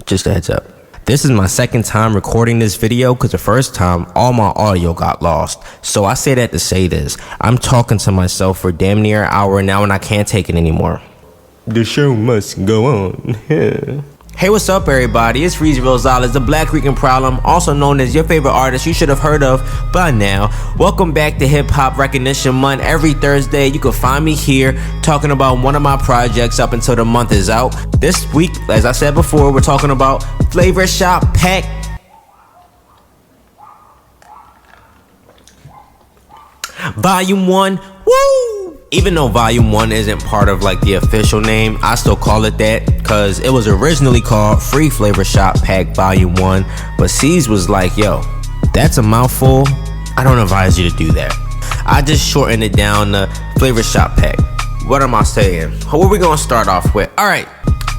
just a heads up. This is my second time recording this video because the first time all my audio got lost. So I say that to say this. I'm talking to myself for damn near an hour now and I can't take it anymore. The show must go on. Hey, what's up everybody? It's Rezy Roszalez, the Black Rican Problem, also known as your favorite artist you should have heard of by now. Welcome back to Hip Hop Recognition Month. Every Thursday you can find me here talking about one of my projects up until the month is out. This week, as I said before, we're talking about Flavor Shop Pack Volume 1. Woo! Even though Volume 1 isn't part of like the official name, I still call it that because it was originally called Free Flavor Shop Pack Volume 1, but C's was like, yo, that's a mouthful. I don't advise you to do that. I just shortened it down to Flavor Shop Pack. What am I saying? What we gonna start off with? All right,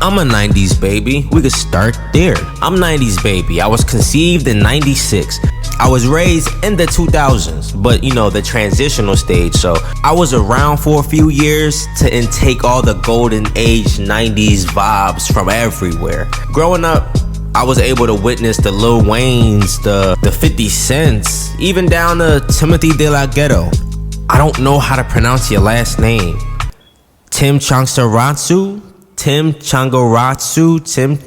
I'm a 90s baby. We could start there. I'm 90s baby. I was conceived in 96. I was raised in the 2000s, but you know, the transitional stage. So I was around for a few years to intake all the golden age 90s vibes from everywhere. Growing up, I was able to witness the Lil Waynes, the 50 Cents, even down to Timothy De La Ghetto. I don't know how to pronounce your last name. Tim Changaratsu?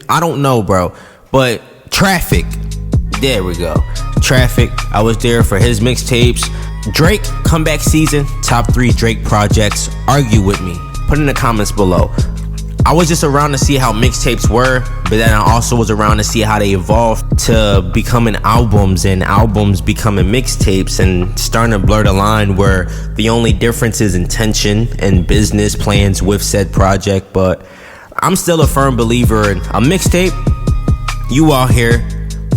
I don't know, bro. But Traffic. There we go. Traffic. I was there for his mixtapes. Drake, comeback season, top 3 Drake projects. Argue with me. Put in the comments below. I was just around to see how mixtapes were, but then I also was around to see how they evolved to becoming albums and albums becoming mixtapes and starting to blur the line where the only difference is intention and business plans with said project. But I'm still a firm believer in a mixtape. You out here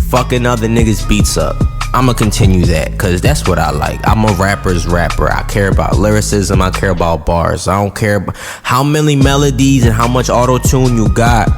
fucking other niggas beats up. I'ma continue that because that's what I like. I'm a rapper's rapper. I care about lyricism. I care about bars. I don't care about how many melodies and how much auto-tune you got.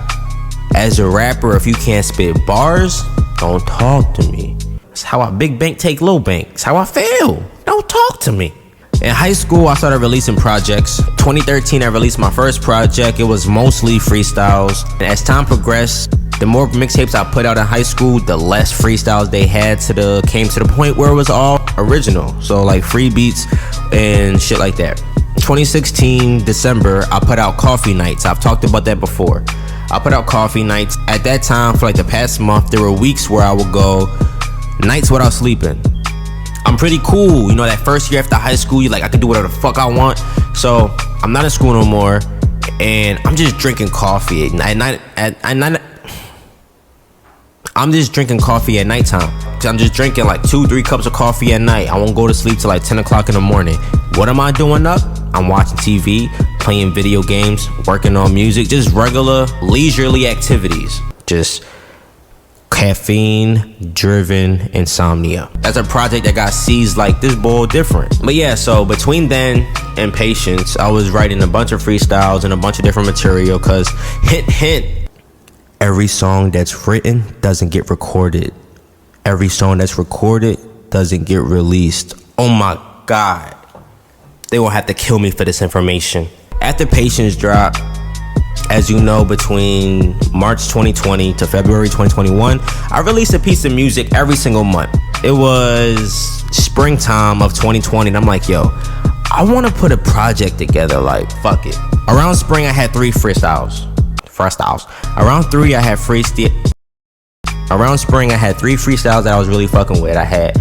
As a rapper, if you can't spit bars, don't talk to me. That's how I big bank take low bank. That's how I fail. Don't talk to me. In high school, I started releasing projects. 2013, I released my first project. It was mostly freestyles. And as time progressed, the more mixtapes I put out in high school, the less freestyles they had came to the point where it was all original. So like free beats and shit like that. 2016, December, I put out Coffee Nights. I've talked about that before. I put out Coffee Nights. At that time, for like the past month, there were weeks where I would go nights without sleeping. I'm pretty cool. You know, that first year after high school, you're like, I can do whatever the fuck I want. So I'm not in school no more. And I'm just drinking coffee at night. I'm just drinking coffee at nighttime. I'm just drinking like 2-3 cups of coffee at night. I won't go to sleep till like 10 o'clock in the morning. What am I doing up? I'm watching TV, playing video games, working on music, just regular leisurely activities. Just caffeine driven insomnia. That's a project that got seized like this bowl different. But yeah, so between then and Patience, I was writing a bunch of freestyles and a bunch of different material because hint, every song that's written doesn't get recorded. Every song that's recorded doesn't get released. Oh my God. They will have to kill me for this information. After Patience dropped, as you know, between March 2020 to February 2021, I released a piece of music every single month. It was springtime of 2020, and I'm like, yo, I want to put a project together, like, fuck it. Around spring, I had 3 freestyles. Around spring, I had 3 freestyles that I was really fucking with. I had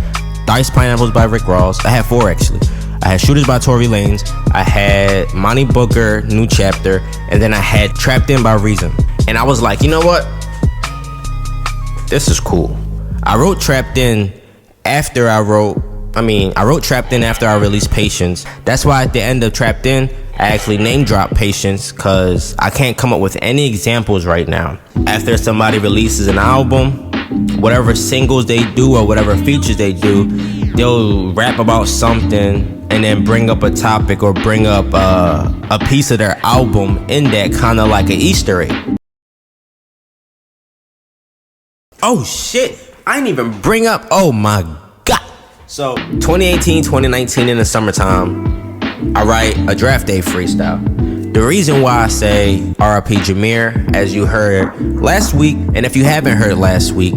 Diced Pineapples by Rick Ross. I had 4 actually. I had Shooters by Tory Lanez. I had Monty Booker, New Chapter, and then I had Trapped In by Reason. And I was like, you know what? This is cool. I wrote Trapped In after I wrote Trapped In after I released Patience. That's why at the end of Trapped In, I actually name drop Patience because I can't come up with any examples right now. After somebody releases an album, whatever singles they do or whatever features they do, they'll rap about something and then bring up a topic or bring up a piece of their album in that, kind of like an Easter egg. Oh shit, I didn't even bring up, oh my God. So 2018, 2019 in the summertime, I write a draft day freestyle. The reason why I say RIP Jameer, as you heard last week, and if you haven't heard last week,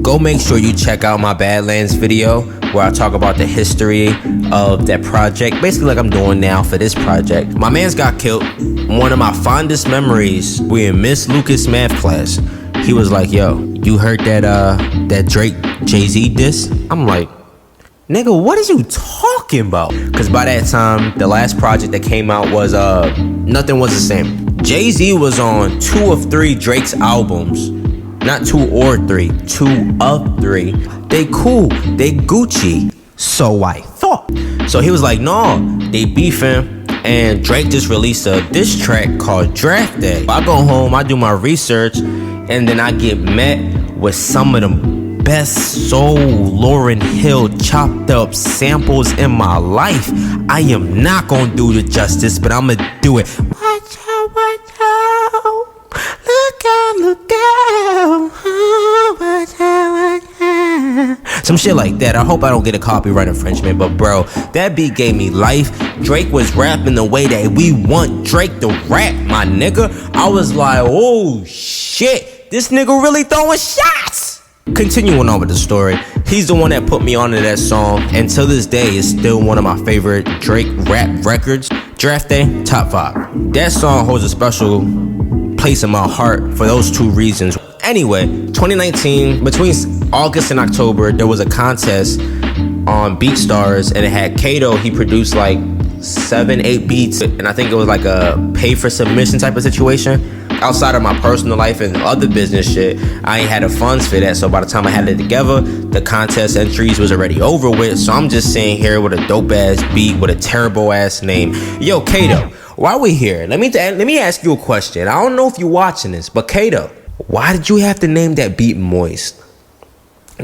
go make sure you check out my Badlands video where I talk about the history of that project, basically like I'm doing now for this project. My man's got killed. One of my fondest memories, we in Miss Lucas math class. He was like, yo, you heard that Drake Jay-Z diss? I'm like, nigga, what is you talking about? Because by that time, the last project that came out was Nothing Was the Same. Jay-Z was on 2 of 3 Drake's albums. Not 2 or 3, 2 of 3. They cool, they Gucci. So I thought. So he was like, no, they beefing. And Drake just released a diss track called Draft Day. I go home, I do my research, and then I get met with some of the best soul Lauryn Hill chopped up samples in my life. I am not gonna do the justice, but I'm gonna do it. Watch out, watch out. Look out, look out. Watch out, watch out. Some shit like that. I hope I don't get a copyright infringement, but bro, that beat gave me life. Drake was rapping the way that we want Drake to rap, my nigga. I was like, oh shit, this nigga really throwing shots. Continuing on with the story, he's the one that put me onto that song, and to this day is still one of my favorite Drake rap records. Draft Day, top 5. That song holds a special place in my heart for those 2 reasons. Anyway, 2019, between August and October, there was a contest on BeatStars, and it had Kato. He produced like 7-8 beats, and I think it was like a pay for submission type of situation. Outside of my personal life and other business shit, I ain't had the funds for that. So by the time I had it together, the contest entries was already over with. So I'm just sitting here with a dope ass beat with a terrible ass name. Yo, Kato, why we here? Let me ask you a question. I don't know if you're watching this, but Kato, why did you have to name that beat Moist?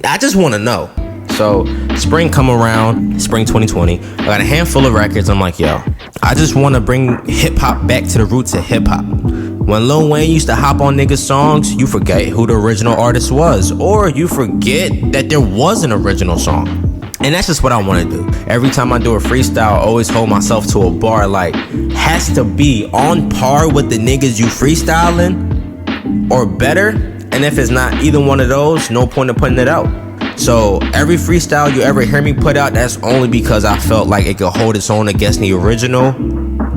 I just want to know. So spring come around, spring 2020. I got a handful of records. I'm like, yo, I just want to bring hip hop back to the roots of hip hop. When Lil Wayne used to hop on niggas' songs, you forget who the original artist was, or you forget that there was an original song. And that's just what I want to do. Every time I do a freestyle, I always hold myself to a bar like, has to be on par with the niggas you freestyling, or better. And if it's not either one of those, no point in putting it out. So every freestyle you ever hear me put out, that's only because I felt like it could hold its own against the original,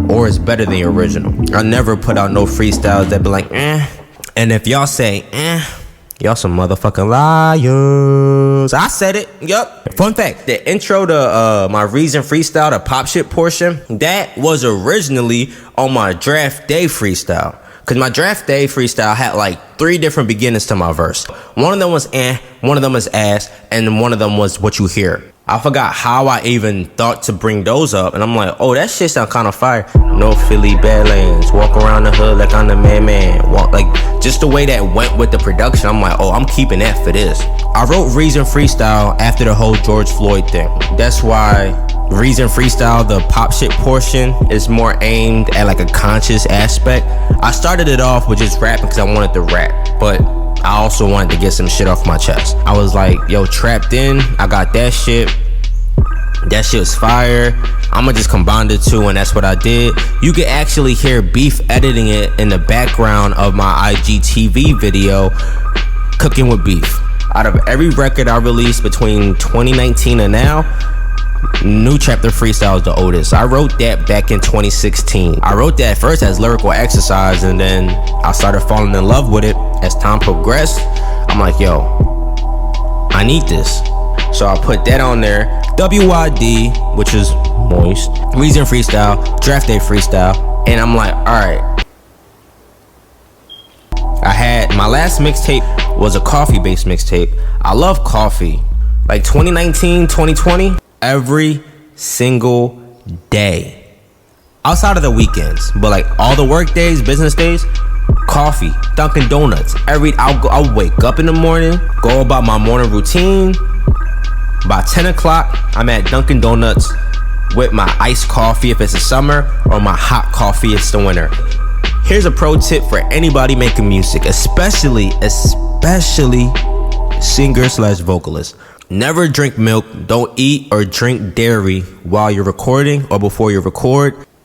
or it's better than the original. I never put out no freestyles that be like, eh. And if y'all say, eh, y'all some motherfucking liars. I said it, yup. Fun fact, the intro to my Reason freestyle, the pop shit portion, that was originally on my Draft Day freestyle. Cause my Draft Day freestyle had like 3 different beginnings to my verse. One of them was one of them was ass, and one of them was what you hear. I forgot how I even thought to bring those up, and I'm like, oh, that shit sound kind of fire. No Philly Badlands, walk around the hood like I'm the man. Walk like just the way that went with the production. I'm like, oh, I'm keeping that for this. I wrote Reason freestyle after the whole George Floyd thing. That's why Reason freestyle, the pop shit portion, is more aimed at like a conscious aspect. I started it off with just rapping because I wanted to rap, but I also wanted to get some shit off my chest. I was like, yo, Trapped In, I got that shit. That shit's fire. I'ma just combine the 2, and that's what I did. You can actually hear Beef editing it in the background of my IGTV video, Cooking with Beef. Out of every record I released between 2019 and now, New Chapter Freestyle is the oldest. I wrote that back in 2016. I wrote that first as lyrical exercise, and then I started falling in love with it as time progressed. I'm like, yo, I need this. So I put that on there. W.A.M, which is Moist, Reason freestyle, Draft Day freestyle, and I'm like, alright. I had my last mixtape was a coffee-based mixtape. I love coffee. Like 2019, 2020, every single day. Outside of the weekends, but like all the work days, business days, coffee, Dunkin' Donuts. I'll wake up in the morning, go about my morning routine. By 10 o'clock, I'm at Dunkin' Donuts with my iced coffee if it's the summer, or my hot coffee if it's the winter. Here's a pro tip for anybody making music, especially singer/vocalists. Never drink milk. Don't eat or drink dairy while you're recording or before you record.